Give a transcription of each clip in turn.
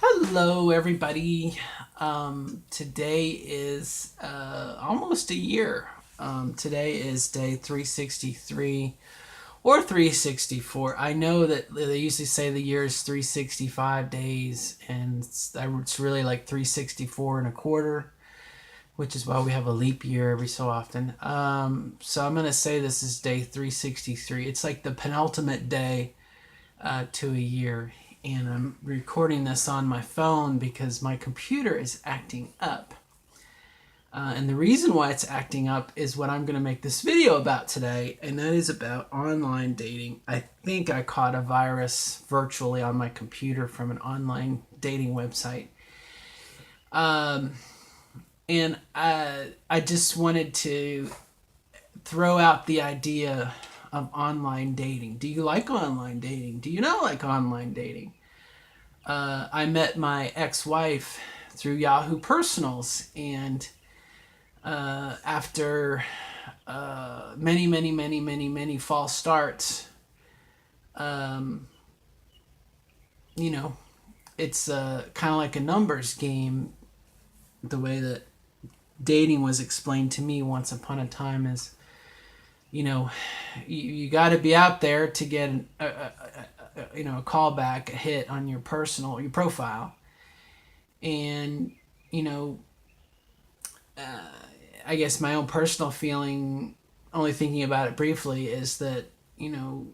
Hello, everybody. Today is almost a year. Today is day 363 or 364. I know that they usually say the year is 365 days, and it's really like 364 and a quarter, which is why we have a leap year every so often. So I'm going to say this is day 363. It's like the penultimate day to a year. And I'm recording this on my phone because my computer is acting up. And the reason why it's acting up is what I'm going to make this video about today, and that is about online dating. I think I caught a virus virtually on my computer from an online dating website. And I just wanted to throw out the idea of online dating. Do you like online dating? Do you not like online dating? I met my ex-wife through Yahoo Personals, and after many false starts, um, you know, it's kind of like a numbers game. The way that dating was explained to me once upon a time is, you got to be out there to get a callback, a hit on your profile, and you know, I guess my own personal feeling, only thinking about it briefly, is that the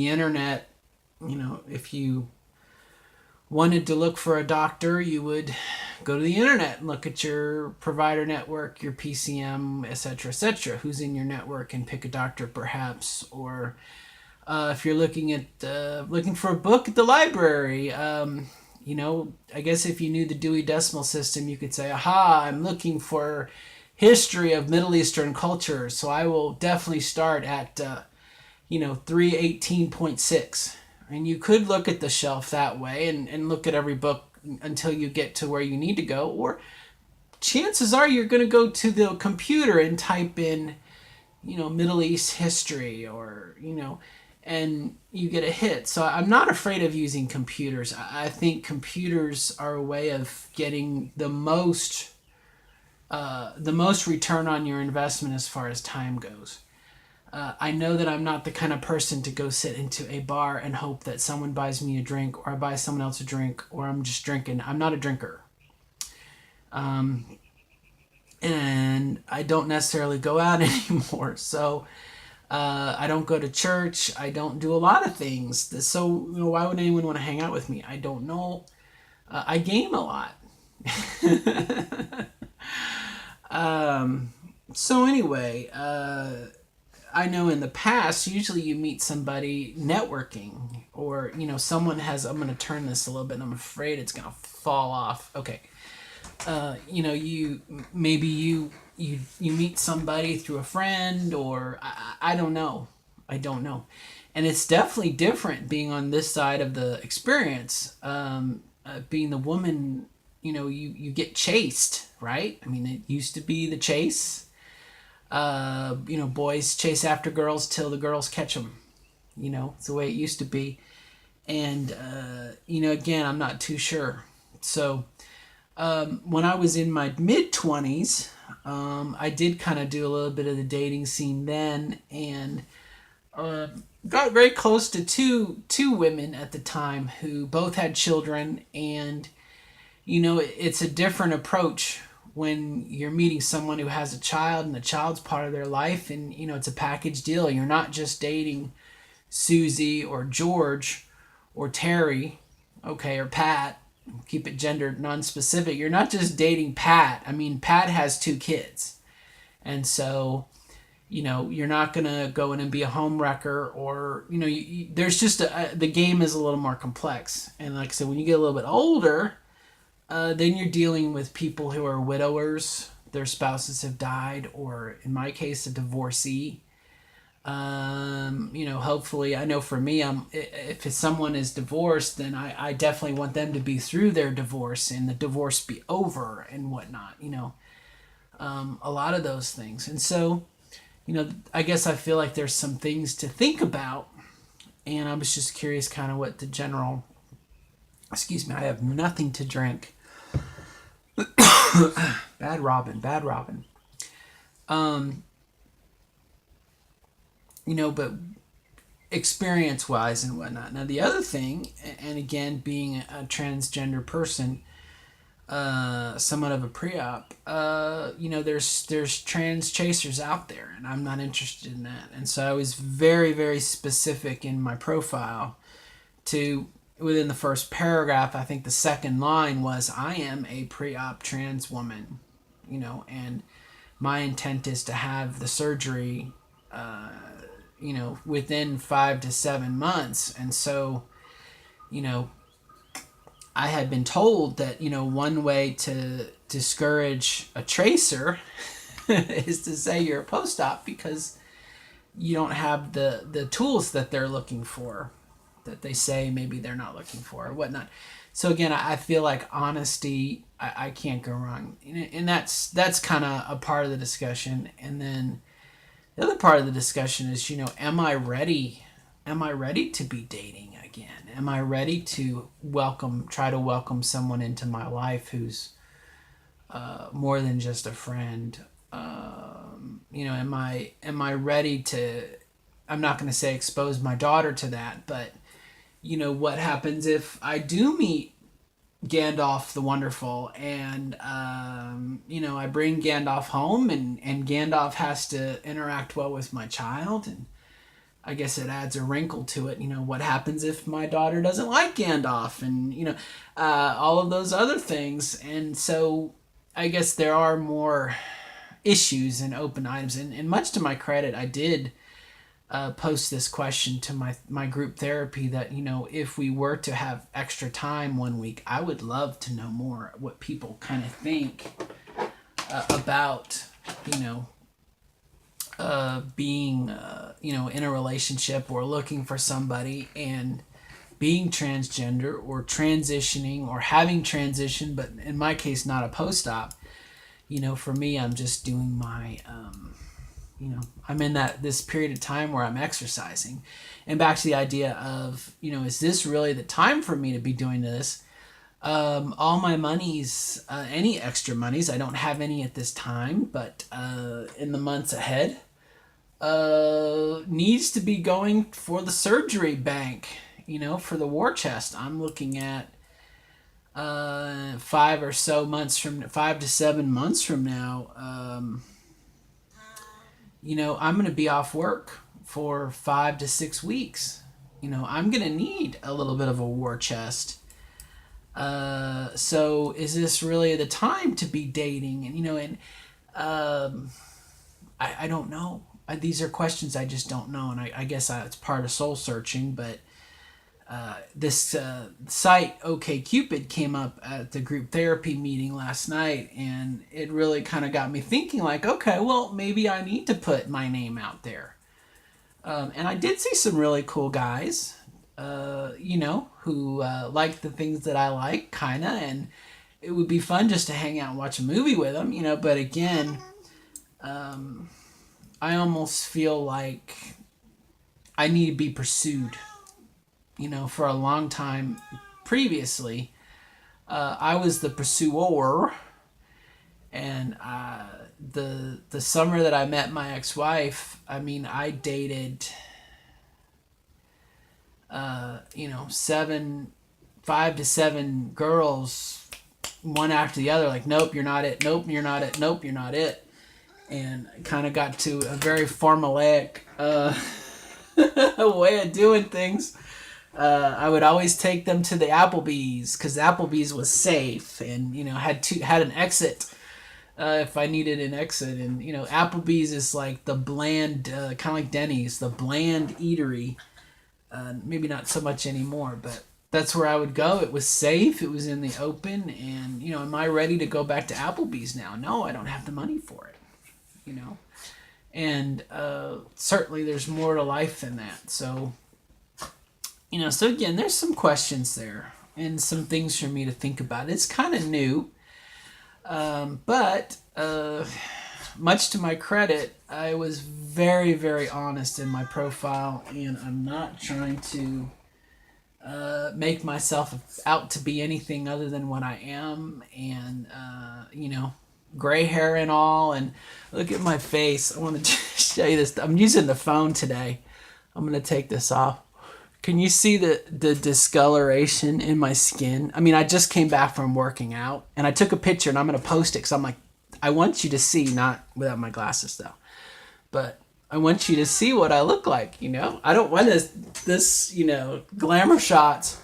internet, if you wanted to look for a doctor, you would go to the internet and look at your provider network, your PCM, etc., who's in your network, and pick a doctor perhaps. Or if you're looking for a book at the library, I guess if you knew the Dewey Decimal System, you could say, aha, I'm looking for history of Middle Eastern culture, so I will definitely start at 318.6. And you could look at the shelf that way and look at every book until you get to where you need to go. Or chances are you're going to go to the computer and type in, Middle East history, or, and you get a hit. So I'm not afraid of using computers. I think computers are a way of getting the most return on your investment as far as time goes. I know that I'm not the kind of person to go sit into a bar and hope that someone buys me a drink, or I buy someone else a drink, or I'm just drinking. I'm not a drinker. And I don't necessarily go out anymore. So I don't go to church. I don't do a lot of things. So why would anyone want to hang out with me? I don't know. I game a lot. So anyway, I know in the past, usually you meet somebody networking, or someone has. I'm going to turn this a little bit, and I'm afraid it's going to fall off. Okay, you maybe you meet somebody through a friend, or I don't know, and it's definitely different being on this side of the experience. Being the woman, you get chased, right? I mean, it used to be the chase. Boys chase after girls till the girls catch them. It's the way it used to be. And, again, I'm not too sure. So, when I was in my mid 20s, I did kind of do a little bit of the dating scene then, and got very close to two women at the time who both had children. And, it's a different approach when you're meeting someone who has a child and the child's part of their life, and it's a package deal. You're not just dating Susie or George or Terry, okay, or Pat. Keep it gender non-specific. You're not just dating Pat. I mean, Pat has two kids, and so you're not gonna go in and be a home wrecker, or there's just the game is a little more complex. And like I said, when you get a little bit older, then you're dealing with people who are widowers, their spouses have died, or in my case, a divorcee. Hopefully, I know for me, if someone is divorced, then I definitely want them to be through their divorce and the divorce be over and whatnot. A lot of those things, and so I guess I feel like there's some things to think about, and I was just curious, kind of what the general Excuse me, I have nothing to drink. Bad Robin, bad Robin. Um, but experience wise and whatnot. Now, the other thing, and again, being a transgender person, somewhat of a pre-op, there's trans chasers out there, and I'm not interested in that. And so I was very, very specific in my profile to within the first paragraph. I think the second line was, I am a pre-op trans woman, and my intent is to have the surgery, within 5 to 7 months. And so, you know, I had been told that, one way to discourage a tracer is to say you're a post-op because you don't have the tools that they're looking for, that they say maybe they're not looking for or whatnot. So again, I feel like honesty, I can't go wrong. And that's kind of a part of the discussion. And then the other part of the discussion is, am I ready? Am I ready to be dating again? Am I ready to try to welcome someone into my life who's more than just a friend? Am I ready to? I'm not going to say expose my daughter to that, but what happens if I do meet Gandalf the Wonderful, and I bring Gandalf home, and Gandalf has to interact well with my child, and I guess it adds a wrinkle to it. What happens if my daughter doesn't like Gandalf, and all of those other things. And so I guess there are more issues and open items, and much to my credit, I did post this question to my group therapy that, if we were to have extra time one week, I would love to know more what people kind of think about, being, in a relationship or looking for somebody and being transgender or transitioning or having transition, but in my case, not a post-op. For me, I'm just doing my, I'm in this period of time where I'm exercising. And back to the idea of, is this really the time for me to be doing this? All my monies, any extra monies, I don't have any at this time, but in the months ahead, needs to be going for the surgery bank, for the war chest. I'm looking at 5 to 7 months from now. I'm going to be off work for 5 to 6 weeks. I'm going to need a little bit of a war chest. So is this really the time to be dating? I don't know. These are questions I just don't know. And I guess it's part of soul searching, but this site OkCupid came up at the group therapy meeting last night, and it really kind of got me thinking, like, okay, well, maybe I need to put my name out there. And I did see some really cool guys, who like the things that I like, kind of, and it would be fun just to hang out and watch a movie with them, but again, I almost feel like I need to be pursued. For a long time previously, I was the pursuer, and the summer that I met my ex-wife, I dated, 5 to 7 girls, one after the other. Like, nope, you're not it. Nope, you're not it. Nope, you're not it. And kind of got to a very formulaic way of doing things. I would always take them to the Applebee's because Applebee's was safe, and had an exit if I needed an exit. And Applebee's is like the bland, kind of like Denny's, the bland eatery. Maybe not so much anymore, but that's where I would go. It was safe. It was in the open, and am I ready to go back to Applebee's now? No, I don't have the money for it. And certainly there's more to life than that. So. So again, there's some questions there and some things for me to think about. It's kind of new, but much to my credit, I was very, very honest in my profile, and I'm not trying to make myself out to be anything other than what I am, and gray hair and all. And look at my face. I want to show you this. I'm using the phone today. I'm gonna take this off. Can you see the discoloration in my skin? I mean, I just came back from working out, and I took a picture, and I'm gonna post it because I'm like, I want you to see, not without my glasses though, but I want you to see what I look like. I don't want this glamour shots.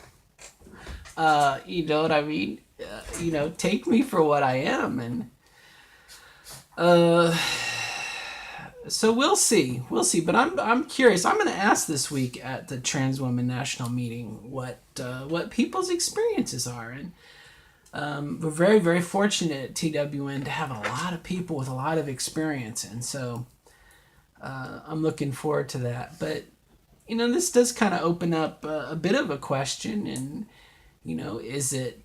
You know what I mean? Take me for what I am, and so we'll see. But I'm curious. I'm going to ask this week at the Trans Women National Meeting what people's experiences are, and we're very, very fortunate at TWN to have a lot of people with a lot of experience, and so I'm looking forward to that. But this does kind of open up a bit of a question, and is it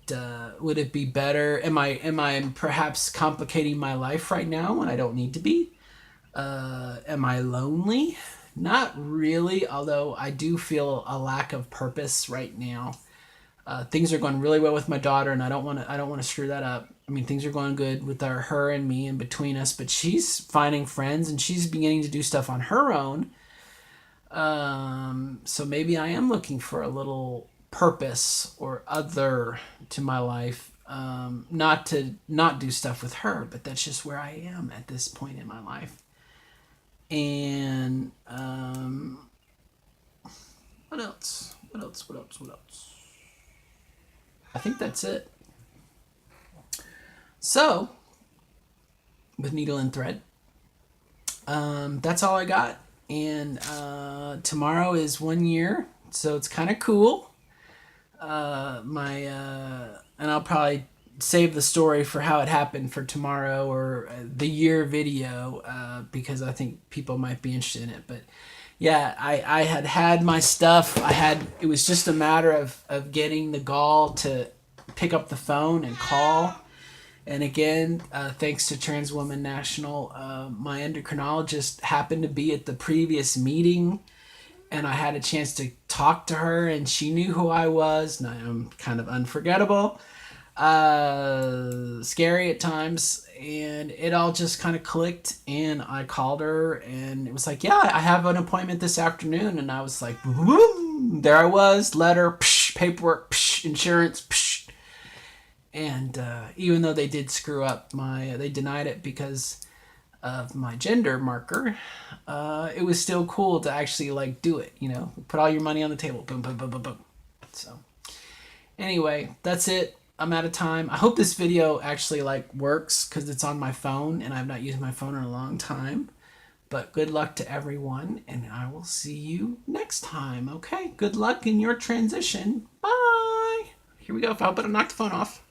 would it be better? Am I perhaps complicating my life right now when I don't need to be? Am I lonely? Not really, although I do feel a lack of purpose right now. Things are going really well with my daughter, and I don't want to screw that up. I mean, things are going good with her and me and between us, but she's finding friends and she's beginning to do stuff on her own. So maybe I am looking for a little purpose or other to my life. Not to not do stuff with her, but that's just where I am at this point in my life. And what else? I think that's it. So, with needle and thread, that's all I got. And tomorrow is 1 year, so it's kind of cool. And I'll probably save the story for how it happened for tomorrow or the year video, because I think people might be interested in it. But yeah, I had my stuff. It was just a matter of getting the gall to pick up the phone and call. And again, thanks to Trans Women National, my endocrinologist happened to be at the previous meeting, and I had a chance to talk to her, and she knew who I was, and I'm kind of unforgettable, scary at times, and it all just kind of clicked, and I called her, and it was like, yeah, I have an appointment this afternoon, and I was like, boom, there I was, letter, psh, paperwork, psh, insurance, psh. And even though they did screw up they denied it because of my gender marker, it was still cool to actually do it, put all your money on the table, boom, boom, boom, boom, boom. So anyway, that's it. I'm out of time. I hope this video actually works because it's on my phone and I've not used my phone in a long time. But good luck to everyone, and I will see you next time. Okay, good luck in your transition. Bye. Here we go. If I better knock the phone off.